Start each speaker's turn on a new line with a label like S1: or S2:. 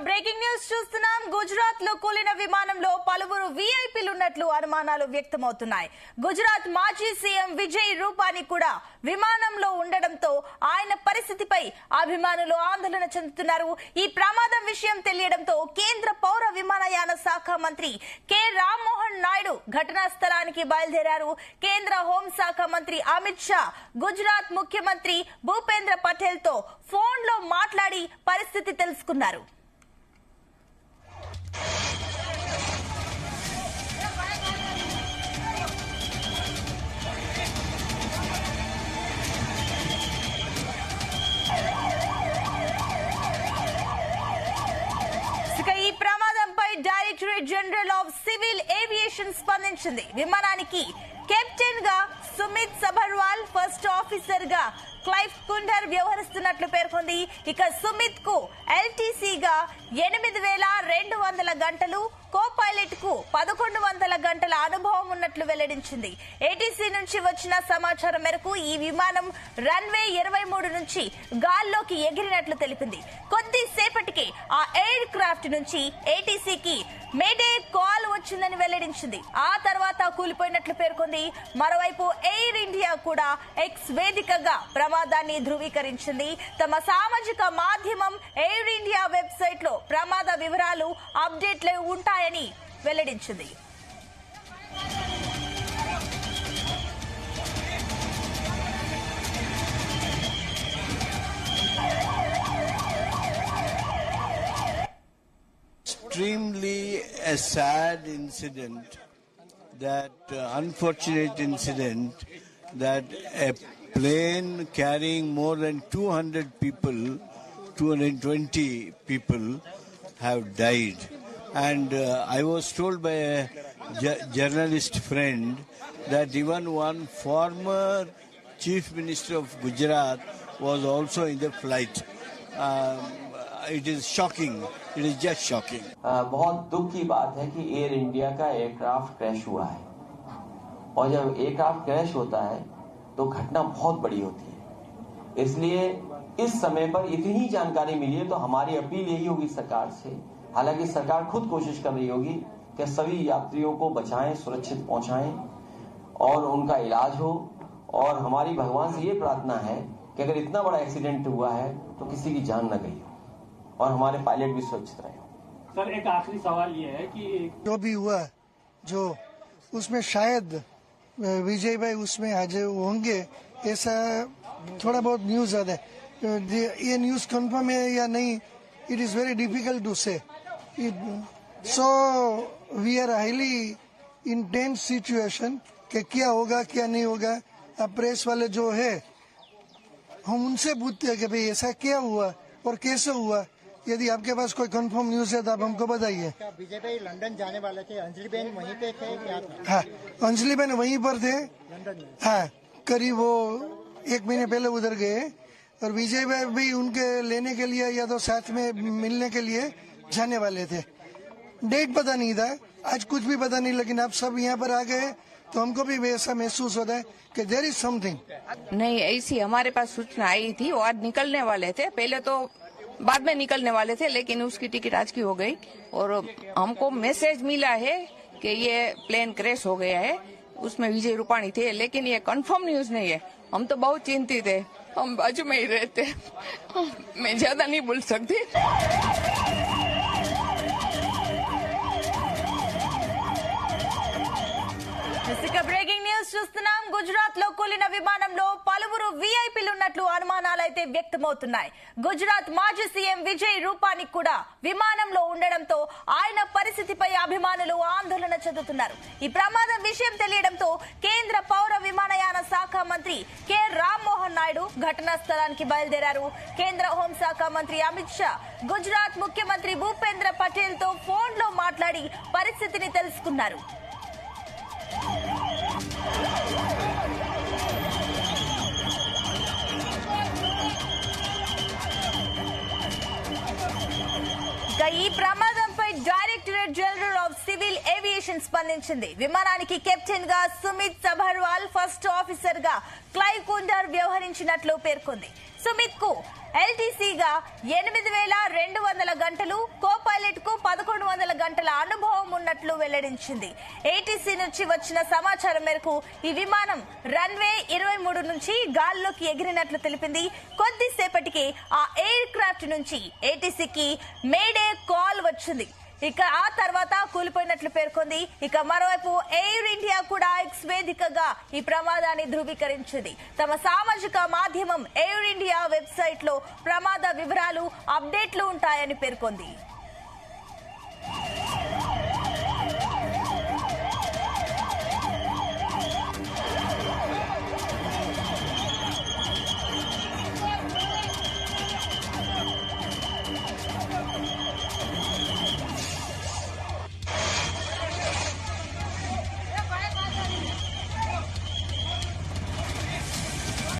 S1: Breaking news చూస్తున్నాం. గుజరాత్ లో కూలిన విమానంలో పలువురు వీఐపీలు ఉన్నట్లు అనుమానాలు వ్యక్తమవుతున్నాయి. గుజరాత్ మాజీ సీఎం విజయ్ రూపానీ కూడా విమానంలో ఉండడంతో ఆయన పరిస్థితిపై అభిమానులు ఆందోళన చెందుతున్నారు. ఈ ప్రమాదం విషయం తెలియడంతో కేంద్ర పౌర విమానయాన శాఖ మంత్రి కె రామ్మోహన్ నాయుడు ఘటనా స్థలానికి బయలుదేరారు. కేంద్ర హోంశాఖ మంత్రి అమిత్ షా గుజరాత్ ముఖ్యమంత్రి భూపేంద్ర పటేల్ తో ఫోన్ లో మాట్లాడి పరిస్థితి తెలుసుకున్నారు. ఈ ప్రమాదంపై Directorate General of Civil Aviation స్పందించింది. విమానానికి కెప్టెన్ గా సుమిత్ సబర్వాల్, ఫస్ట్ ఆఫీసర్ గా క్లైవ్ కుండర్ వ్యవహరిస్తున్నట్లు పేర్కొంది. ఇక సుమిత్ కు ఎల్టీసీ గా 8,200 గంటలు, కో పైలట్ కు 1,100 గంటల అనుభవం ఉన్నట్లు వెల్లడించింది. ఏటీసీ నుంచి వచ్చిన సమాచారం మేరకు ఈ విమానం రన్వే 23 నుంచి గాల్లోకి ఎగిరినట్లు తెలిపింది. కొద్దిసేపటికే ఆ ఎయిర్ క్రాఫ్ట్ నుంచి ఏటీసీకి మేడే కాల్ వచ్చిందని వెల్లడించింది. ఆ తర్వాత కూలిపోయినట్లు పేర్కొంది. మరోవైపు ఎయిర్ ఇండియా కూడా ఎక్స్ వేదికగా ప్రమాదాన్ని ధృవీకరించింది. తమ సామాజిక మాధ్యమం ఎయిర్ ఇండియా వెబ్సైట్ లో ప్రమాద వివరాలు, అప్డేట్లు ఉంటాయని వెల్లడించింది.
S2: Extremely a sad incident, that unfortunate incident that a plane carrying more than 200 people, 220 people have died. And I was told by a journalist friend that even one former chief minister of Gujarat was also in the flight. It is shocking. It is just shocking.
S3: बहुत दुख की बात है कि air India का aircraft crash हुआ है, और जब एयरक्राफ्ट क्रैश होता है तो घटना बहुत बड़ी होती है. इसलिए इस समय पर इतनी जानकारी मिली है तो हमारी अपील यही होगी सरकार से, हालांकि सरकार खुद कोशिश कर रही होगी कि सभी यात्रियों को बचाएं, सुरक्षित पहुंचाएं और उनका इलाज हो. और हमारी भगवान से ये प्रार्थना है कि अगर इतना बड़ा एक्सीडेंट हुआ है तो किसी की जान न गई हो और हमारे पायलट भी सुरक्षित रहे.
S4: सर, एक आखिरी सवाल ये है कि
S5: जो भी हुआ, जो उसमें शायद विजय भाई उसमें हाजिर होंगे, ऐसा थोड़ा बहुत न्यूज आता है. ये न्यूज कंफर्म है या नहीं, it is very difficult to say. So we are highly intense situation कि क्या होगा क्या नहीं होगा. अब प्रेस वाले जो है हम उनसे पूछते हैं कि भाई ऐसा क्या हुआ और कैसे हुआ. यदि आपके पास कोई कंफर्म न्यूज है तो आप हमको बताइए.
S6: बीजेपी लंदन जाने वाले थे, अंजलि बहन वहीं पे थे क्या?
S5: हाँ, अंजलि बहन वहीं पर थे
S6: लंदन में.
S5: हाँ, करीब वो 1 महीने पहले उधर गए, और विजय भाई भी उनके लेने के लिए या तो साथ में मिलने के लिए जाने वाले थे. डेट पता नहीं था, आज कुछ भी पता नहीं, लेकिन आप सब यहाँ पर आ गए तो हमको भी वैसा महसूस होता है कि देयर इज समथिंग.
S7: नहीं, ऐसी हमारे पास सूचना आई थी. वो आज निकलने वाले थे, पहले तो बाद में निकलने वाले थे, लेकिन उसकी टिकट आज की हो गई. और हमको मैसेज मिला है कि ये प्लेन क्रैश हो गया है, उसमें विजय रूपाणी थे, लेकिन ये कंफर्म न्यूज नहीं है. हम तो बहुत चिंतित है, हम बाजू में ही रहते. मैं ज्यादा नहीं बोल सकती.
S1: బ్రేకింగ్ న్యూస్ చూస్తున్నాం. గుజరాత్ లో కూలిన విమానంలో పలువురు వీఐపీలు ఉన్నట్లు అనుమానాలైతే వ్యక్తమవుతున్నాయి. గుజరాత్ మాజీ సీఎం విజయ్ రూపానీ కూడా విమానంలో ఉండడంతో ఆయన పరిస్థితిపై అభిమానులు ఆందోళన చెందుతున్నారు. ఈ ప్రమాదం విషయం తెలియడంతో కేంద్ర పౌర విమానయాన శాఖ మంత్రి కె రామ్మోహన్ నాయుడు ఘటనా స్థలానికి బయలుదేరారు. కేంద్ర హోంశాఖ మంత్రి అమిత్ షా గుజరాత్ ముఖ్యమంత్రి భూపేంద్ర పటేల్ తో ఫోన్ లో మాట్లాడి పరిస్థితిని తెలుసుకున్నారు. ఇక ఈ ప్రమాదంపై Directorate General of Civil Aviation Aviation స్పందించింది. విమానానికి కెప్టెన్ గా సుమిత్ సభర్వాల్, ఫస్ట్ ఆఫీసర్ గా క్లైవ్ కుండర్ వ్యవహరించినట్లు పేర్కొంది. సుమిత్ కు ఎల్టీసీగా 8,200 గంటలు, కో పైలట్ కు 1,100 గంటల అనుభవం ఉన్నట్లు వెల్లడించింది. ఏటీసీ నుంచి వచ్చిన సమాచారం మేరకు ఈ విమానం రన్వే 23 నుంచి గాల్లోకి ఎగిరినట్లు తెలిపింది. కొద్దిసేపటికి ఆ ఎయిర్ క్రాఫ్ట్ నుంచి ఏటీసీకి మేడే కాల్ వచ్చింది. ఇక ఆ తర్వాత కూలిపోయినట్లు పేర్కొంది. ఇక మరోవైపు ఎయిర్ ఇండియా కూడా ఎక్స్ వేదికగా ఈ ప్రమాదాన్ని ధృవీకరించింది. తమ సామాజిక మాధ్యమం ఎయిర్ ఇండియా వెబ్సైట్ లో ప్రమాద వివరాలు, అప్డేట్లు ఉంటాయని పేర్కొంది.